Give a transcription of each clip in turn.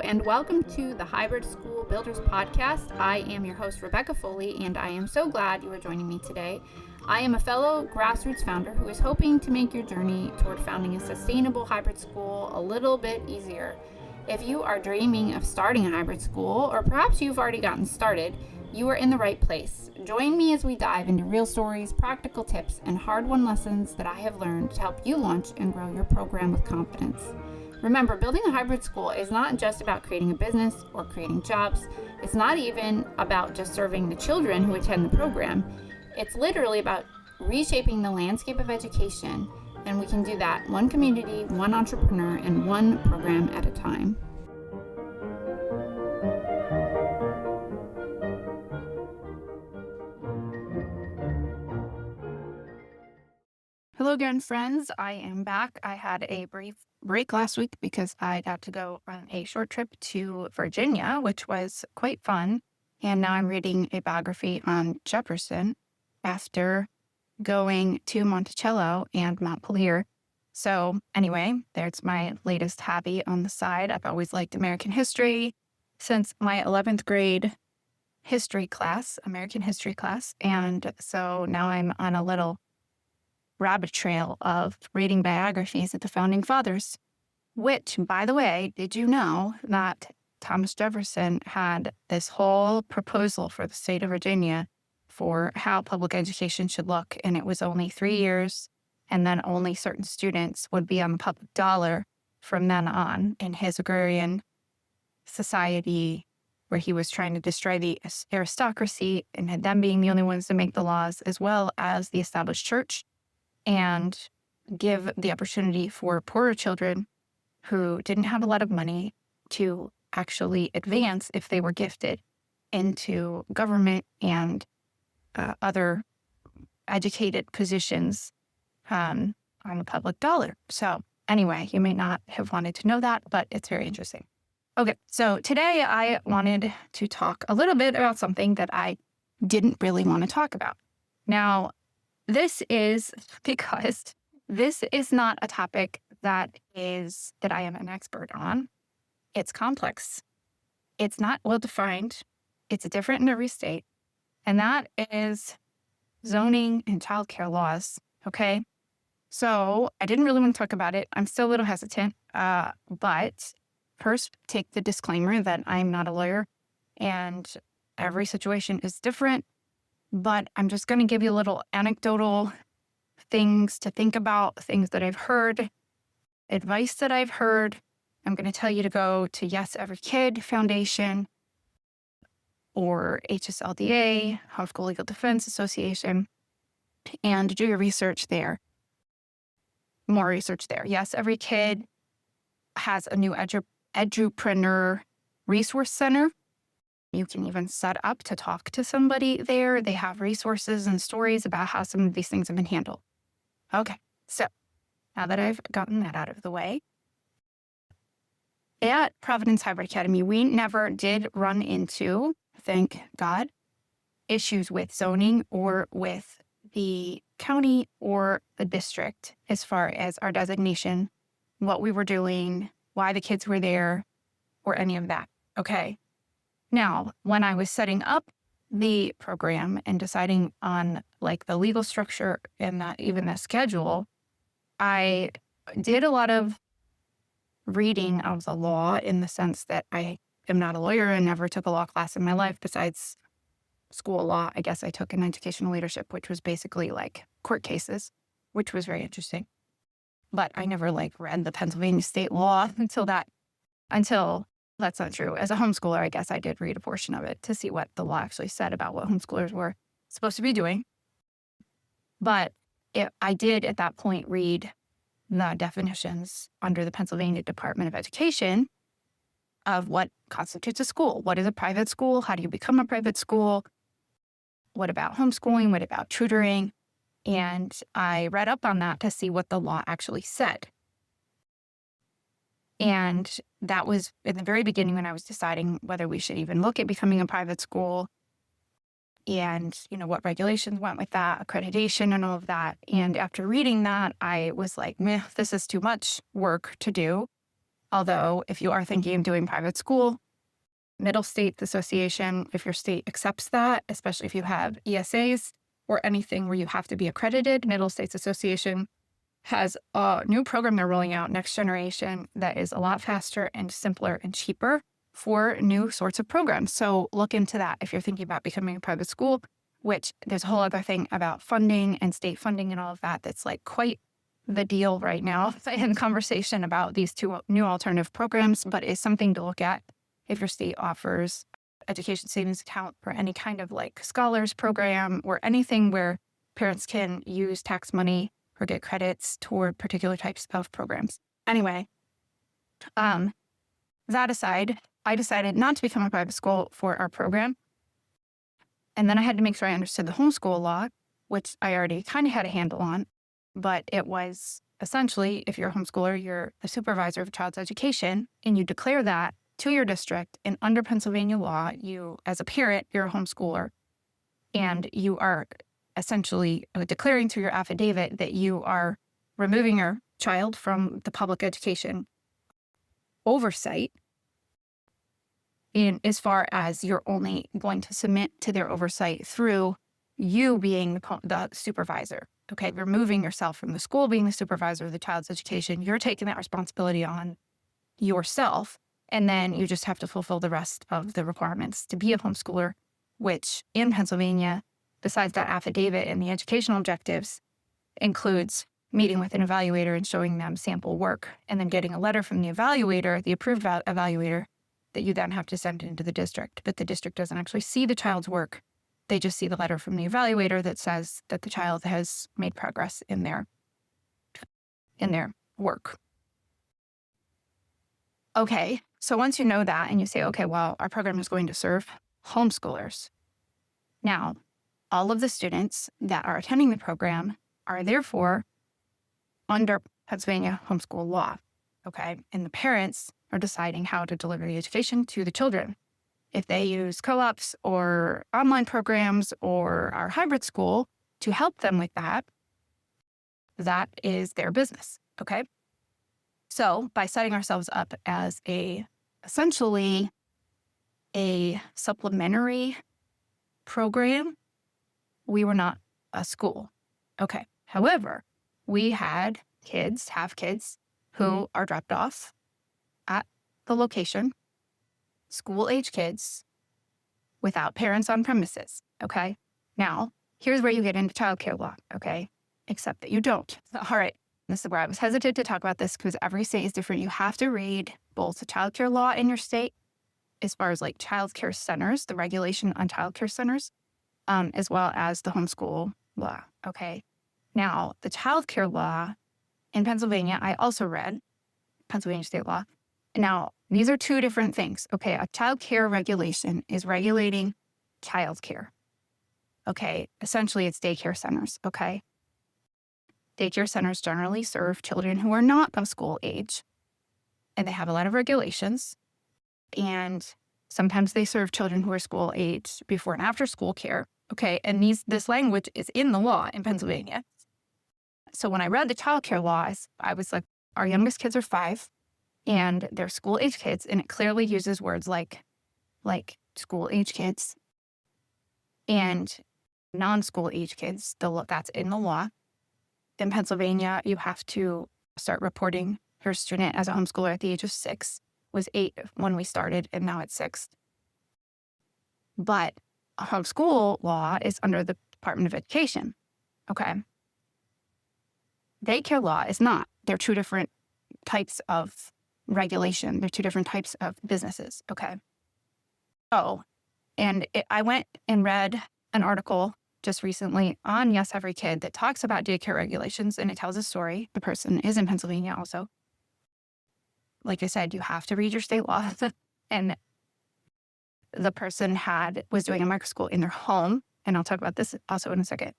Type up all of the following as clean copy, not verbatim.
and welcome to the Hybrid School Builders Podcast. I am your host, Rebecca Foley, and I am so glad you are joining me today. I am a fellow grassroots founder who is hoping to make your journey toward founding a sustainable hybrid school a little bit easier. If you are dreaming of starting a hybrid school, or perhaps you've already gotten started, you are in the right place. Join me as we dive into real stories, practical tips, and hard-won lessons that I have learned to help you launch and grow your program with confidence. Remember, building a hybrid school is not just about creating a business or creating jobs. It's not even about just serving the children who attend the program. It's literally about reshaping the landscape of education, and we can do that one community, one entrepreneur, and one program at a time. Hello again, friends. I am back. I had a brief break last week because I got to go on a short trip to Virginia, which was quite fun. And now I'm reading a biography on Jefferson after going to Monticello and Montpelier. So anyway, there's my latest hobby on the side. I've always liked American history since my 11th grade American history class. And so now I'm on a little rabbit trail of reading biographies of the founding fathers, which, by the way, did you know that Thomas Jefferson had this whole proposal for the state of Virginia for how public education should look, and it was only 3 years, and then only certain students would be on the public dollar from then on in his agrarian society, where he was trying to destroy the aristocracy and had them being the only ones to make the laws, as well as the established church, and give the opportunity for poorer children who didn't have a lot of money to actually advance if they were gifted into government and other educated positions on the public dollar. So anyway, you may not have wanted to know that, but it's very interesting. Okay, so today I wanted to talk a little bit about something that I didn't really want to talk about. Now, this is because this is not a topic that I am an expert on. It's complex. It's not well-defined. It's different in every state. And that is zoning and childcare laws, okay? So I didn't really want to talk about it. I'm still a little hesitant. But first, take the disclaimer that I'm not a lawyer and every situation is different. But I'm just going to give you a little anecdotal things to think about, things that I've heard, advice that I've heard. I'm going to tell you to go to Yes Every Kid Foundation or HSLDA, Homeschool Legal Defense Association, and do your research there. More research there. Yes Every Kid has a new edupreneur resource center. You can even set up to talk to somebody there. They have resources and stories about how some of these things have been handled. Okay, so now that I've gotten that out of the way, at Providence Hybrid Academy, we never did run into, thank God, issues with zoning or with the county or the district as far as our designation, what we were doing, why the kids were there, or any of that. Okay. Now, when I was setting up the program and deciding on like the legal structure and even the schedule, I did a lot of reading of the law in the sense that I am not a lawyer and never took a law class in my life besides school law. I guess I took an educational leadership, which was basically like court cases, which was very interesting. But I never read the Pennsylvania state law until that's not true. As a homeschooler, I guess I did read a portion of it to see what the law actually said about what homeschoolers were supposed to be doing. But I did at that point read the definitions under the Pennsylvania Department of Education of what constitutes a school. What is a private school? How do you become a private school? What about homeschooling? What about tutoring? And I read up on that to see what the law actually said. And that was in the very beginning when I was deciding whether we should even look at becoming a private school and, what regulations went with that, accreditation and all of that. And after reading that, I was like, meh, this is too much work to do. Although if you are thinking of doing private school, Middle States Association, if your state accepts that, especially if you have ESAs or anything where you have to be accredited, Middle States Association has a new program they're rolling out, Next Generation, that is a lot faster and simpler and cheaper for new sorts of programs. So look into that if you're thinking about becoming a private school, which there's a whole other thing about funding and state funding and all of that that's like quite the deal right now in conversation about these two new alternative programs, but is something to look at if your state offers education savings account for any kind of like scholars program or anything where parents can use tax money or get credits toward particular types of programs. Anyway, that aside, I decided not to become a private school for our program. And then I had to make sure I understood the homeschool law, which I already kind of had a handle on. But it was essentially, if you're a homeschooler, you're the supervisor of a child's education, and you declare that to your district. And under Pennsylvania law, you, as a parent, you're a homeschooler, and you are essentially declaring through your affidavit that you are removing your child from the public education oversight, in as far as you're only going to submit to their oversight through you being the supervisor. Okay, removing yourself from the school being the supervisor of the child's education. You're taking that responsibility on yourself, and then you just have to fulfill the rest of the requirements to be a homeschooler, which in Pennsylvania, besides that affidavit and the educational objectives, includes meeting with an evaluator and showing them sample work, and then getting a letter from the evaluator, the approved evaluator, that you then have to send into the district. But the district doesn't actually see the child's work. They just see the letter from the evaluator that says that the child has made progress in their work. Okay, so once you know that and you say, okay, well, our program is going to serve homeschoolers. Now, all of the students that are attending the program are therefore under Pennsylvania homeschool law, okay? And the parents are deciding how to deliver the education to the children. If they use co-ops or online programs or our hybrid school to help them with that, that is their business, okay? So by setting ourselves up as essentially a supplementary program, we were not a school. Okay. However, we have kids who are dropped off at the location, school-age kids, without parents on premises, okay? Now, here's where you get into childcare law, okay? Except that you don't. All right, this is where I was hesitant to talk about this because every state is different. You have to read both the childcare law in your state, as far as like childcare centers, the regulation on childcare centers, as well as the homeschool law, okay? Now, the childcare law in Pennsylvania, I also read Pennsylvania state law. Now, these are two different things, okay? A childcare regulation is regulating childcare, okay? Essentially, it's daycare centers, okay? Daycare centers generally serve children who are not of school age, and they have a lot of regulations, and sometimes they serve children who are school age before and after school care, okay? And this language is in the law in Pennsylvania. So when I read the childcare laws, I was like, our youngest kids are 5, and they're school age kids, and it clearly uses words like school age kids and non-school age kids. That's in the law. In Pennsylvania, you have to start reporting your student as a homeschooler at the age of 6. It was 8 when we started, and now it's 6. But homeschool law is under the Department of Education, okay? Daycare law is not. They're two different types of regulation. They're two different types of businesses, okay? Oh, and I went and read an article just recently on Yes Every Kid that talks about daycare regulations, and it tells a story. The person is in Pennsylvania also. Like I said, you have to read your state law. And the person was doing a microschool in their home, and I'll talk about this also in a second,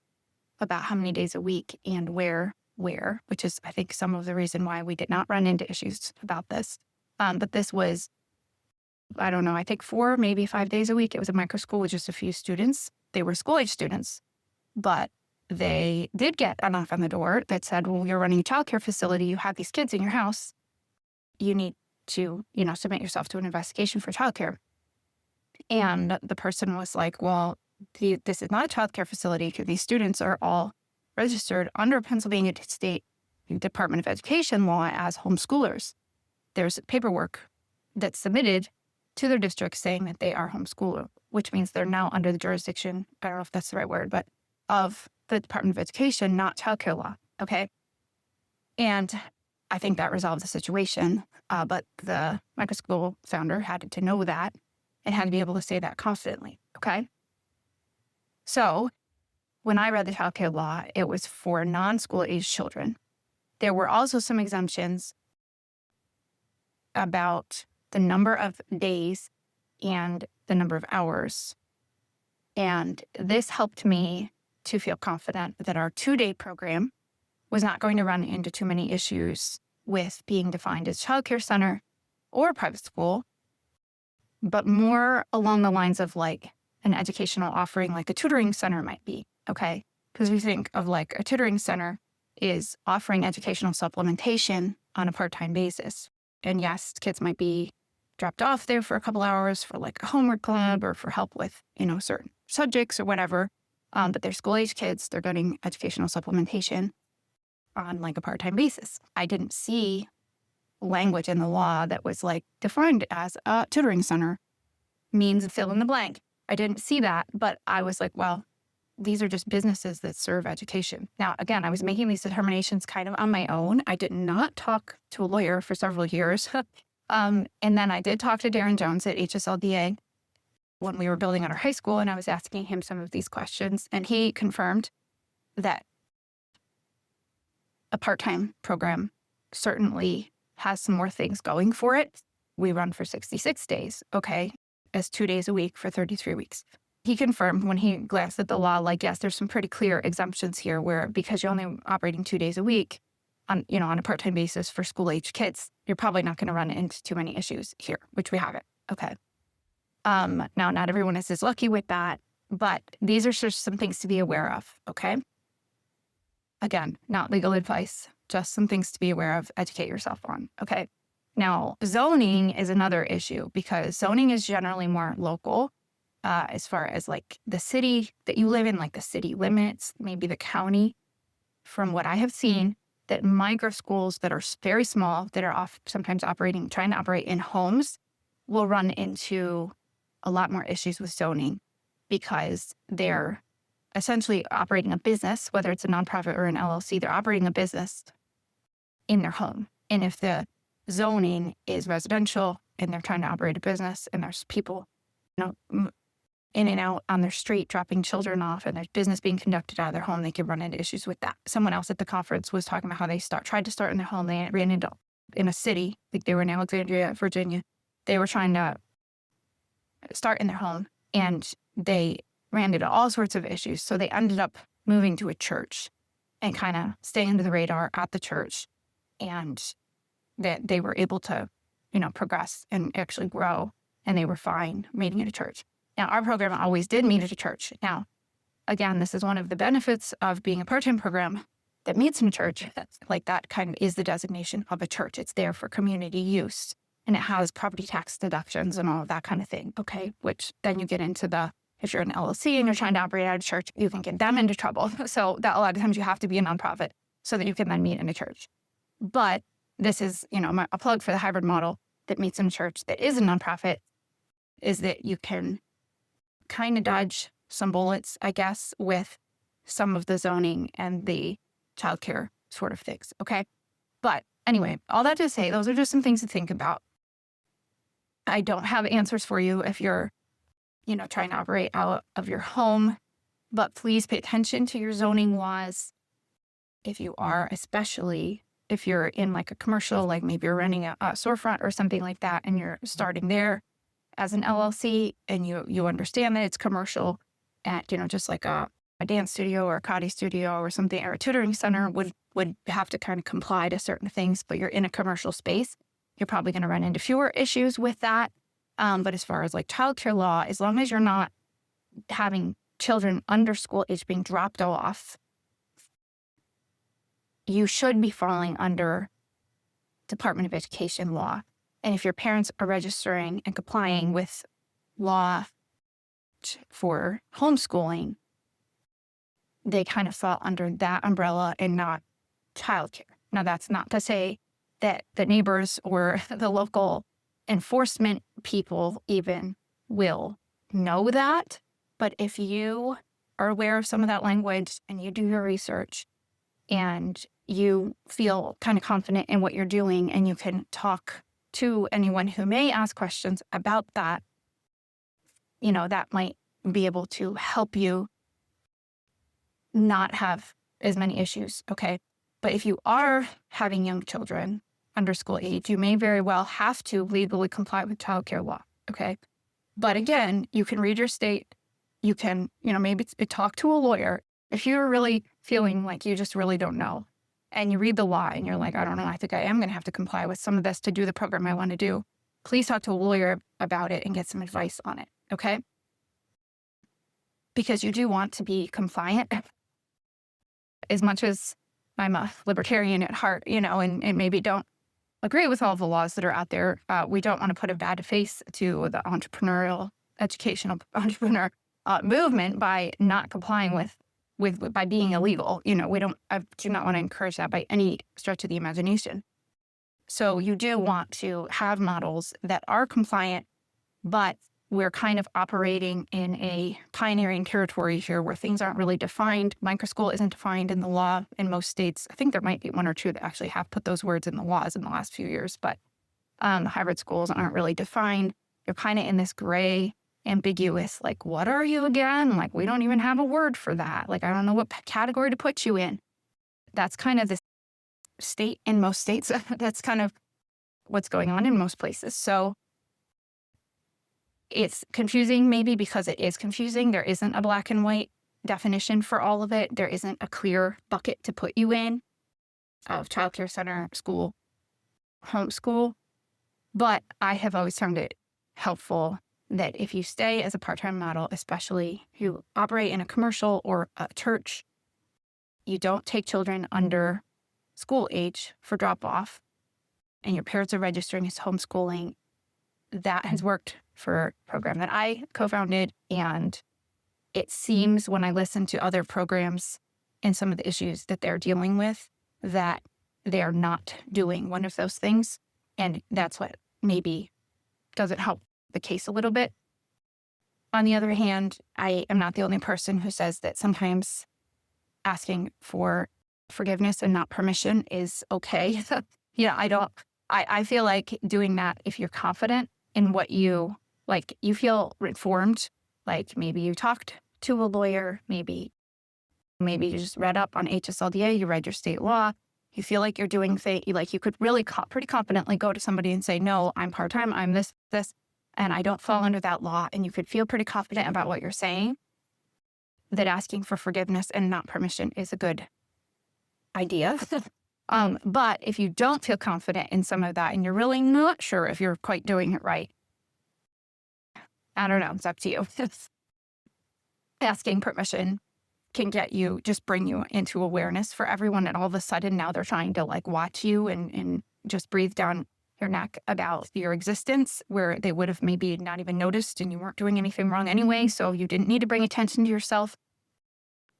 about how many days a week and where, which is, I think, some of the reason why we did not run into issues about this. But this was, I don't know, I think 4, maybe 5 days a week. It was a microschool with just a few students. They were school-age students, but they did get a knock on the door that said, well, you're running a childcare facility. You have these kids in your house. You need to, submit yourself to an investigation for childcare. And the person was like, well, this is not a childcare facility because these students are all registered under Pennsylvania State Department of Education law as homeschoolers. There's paperwork that's submitted to their district saying that they are homeschooler, which means they're now under the jurisdiction, I don't know if that's the right word, but of the Department of Education, not childcare law. Okay. And I think that resolved the situation. But the microschool founder had to know that and had to be able to say that confidently. Okay. So when I read the childcare law, it was for non-school age children. There were also some exemptions about the number of days and the number of hours. And this helped me to feel confident that our 2-day program was not going to run into too many issues with being defined as childcare center or private school, but more along the lines of like an educational offering like a tutoring center might be, okay? Because we think of like a tutoring center is offering educational supplementation on a part-time basis. And yes, kids might be dropped off there for a couple hours for like a homework club or for help with, certain subjects or whatever. But they're school-age kids, they're getting educational supplementation on like a part-time basis. I didn't see language in the law that was like defined as a tutoring center means fill in the blank. I didn't see that, but I was like, well, these are just businesses that serve education. Now, again, I was making these determinations kind of on my own. I did not talk to a lawyer for several years. And then I did talk to Darren Jones at HSLDA when we were building at our high school, and I was asking him some of these questions, and he confirmed that a part-time program certainly has some more things going for it. We run for 66 days, okay, as 2 days a week for 33 weeks. He confirmed when he glanced at the law, like, yes, there's some pretty clear exemptions here where because you're only operating 2 days a week on a part-time basis for school-age kids, you're probably not going to run into too many issues here, which we haven't. Okay. Now, not everyone is as lucky with that, but these are just some things to be aware of, okay? Again, not legal advice, just some things to be aware of, educate yourself on, okay? Now, zoning is another issue because zoning is generally more local as far as like the city that you live in, like the city limits, maybe the county. From what I have seen, that micro schools that are very small, that are sometimes trying to operate in homes, will run into a lot more issues with zoning because they're essentially operating a business, whether it's a nonprofit or an LLC, they're operating a business in their home. And if the zoning is residential and they're trying to operate a business and there's people, in and out on their street dropping children off and there's business being conducted out of their home, they could run into issues with that. Someone else at the conference was talking about how they tried to start in their home. They ran into in a city, like they were in Alexandria, Virginia. They were trying to start in their home and they ran into all sorts of issues. So they ended up moving to a church and kind of staying under the radar at the church. And that they were able to, progress and actually grow. And they were fine meeting at a church. Now, our program always did meet at a church. Now, again, this is one of the benefits of being a part-time program that meets in a church. Like that kind of is the designation of a church. It's there for community use. And it has property tax deductions and all of that kind of thing, okay? Which then you get into if you're an LLC and you're trying to operate out of church, you can get them into trouble. So that a lot of times you have to be a nonprofit so that you can then meet in a church. But this is, a plug for the hybrid model that meets in a church that is a nonprofit is that you can kind of dodge some bullets, I guess, with some of the zoning and the childcare sort of things, okay? But anyway, all that to say, those are just some things to think about. I don't have answers for you if you're, trying to operate out of your home, but please pay attention to your zoning laws. If you are, especially if you're in like a commercial, like maybe you're renting a storefront or something like that, and you're starting there as an LLC and you understand that it's commercial at, just like a dance studio or a karate studio or something, or a tutoring center would have to kind of comply to certain things, but you're in a commercial space, you're probably going to run into fewer issues with that. But as far as like childcare law, as long as you're not having children under school age being dropped off, you should be falling under Department of Education law. And if your parents are registering and complying with law for homeschooling, they kind of fall under that umbrella and not childcare. Now, that's not to say that the neighbors or the local enforcement people even will know that. But if you are aware of some of that language and you do your research and you feel kind of confident in what you're doing and you can talk to anyone who may ask questions about that, that might be able to help you not have as many issues, okay? But if you are having young children under school age, you may very well have to legally comply with childcare law, okay? But again, you can read your state. You can, maybe talk to a lawyer. If you're really feeling like you just really don't know and you read the law and you're like, I don't know, I think I am going to have to comply with some of this to do the program I want to do, please talk to a lawyer about it and get some advice on it, okay? Because you do want to be compliant. As much as I'm a libertarian at heart, and maybe don't agree with all the laws that are out there, we don't want to put a bad face to the educational entrepreneur movement by not complying by being illegal. I do not want to encourage that by any stretch of the imagination. So you do want to have models that are compliant, but we're kind of operating in a pioneering territory here where things aren't really defined. Microschool isn't defined in the law in most states. I think there might be one or two that actually have put those words in the laws in the last few years, but hybrid schools aren't really defined. You're kind of in this gray, ambiguous, like, what are you again? Like, we don't even have a word for that. Like, I don't know what category to put you in. That's kind of the state in most states. That's kind of what's going on in most places. So it's confusing maybe because it is confusing. There isn't a black and white definition for all of it. There isn't a clear bucket to put you in of childcare center, school, homeschool. But I have always found it helpful that if you stay as a part-time model, especially if you operate in a commercial or a church, you don't take children under school age for drop-off, and your parents are registering as homeschooling. That has worked for a program that I co-founded, and it seems when I listen to other programs and some of the issues that they're dealing with that they are not doing one of those things, and that's what maybe doesn't help the case a little bit. On the other hand, I am not the only person who says that sometimes asking for forgiveness and not permission is okay. I feel like doing that if you're confident in what you feel informed, like maybe you talked to a lawyer, maybe you just read up on HSLDA, you read your state law, you feel like you're doing things, like you could really pretty confidently go to somebody and say, no, I'm part-time, I'm this, and I don't fall under that law. And you could feel pretty confident about what you're saying, that asking for forgiveness and not permission is a good idea. But if you don't feel confident in some of that and you're really not sure if you're quite doing it right, I don't know, it's up to you. Asking permission can just bring you into awareness for everyone. And all of a sudden now they're trying to watch you and just breathe down your neck about your existence, where they would have maybe not even noticed and you weren't doing anything wrong anyway. So you didn't need to bring attention to yourself.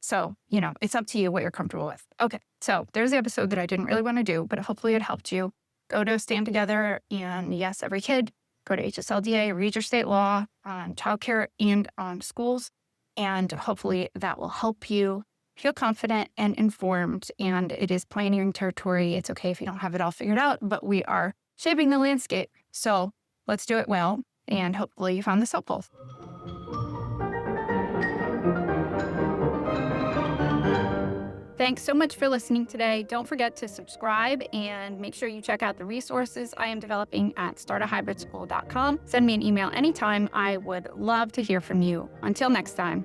So, it's up to you what you're comfortable with. Okay, so there's the episode that I didn't really want to do, but hopefully it helped you. Go to Stand Together, and yes, every kid, go to HSLDA, read your state law on childcare and on schools, and hopefully that will help you feel confident and informed. And it is pioneering territory. It's okay if you don't have it all figured out, but we are shaping the landscape. So let's do it well, and hopefully you found this helpful. Thanks so much for listening today. Don't forget to subscribe and make sure you check out the resources I am developing at startahybridSchool.com. Send me an email anytime. I would love to hear from you. Until next time.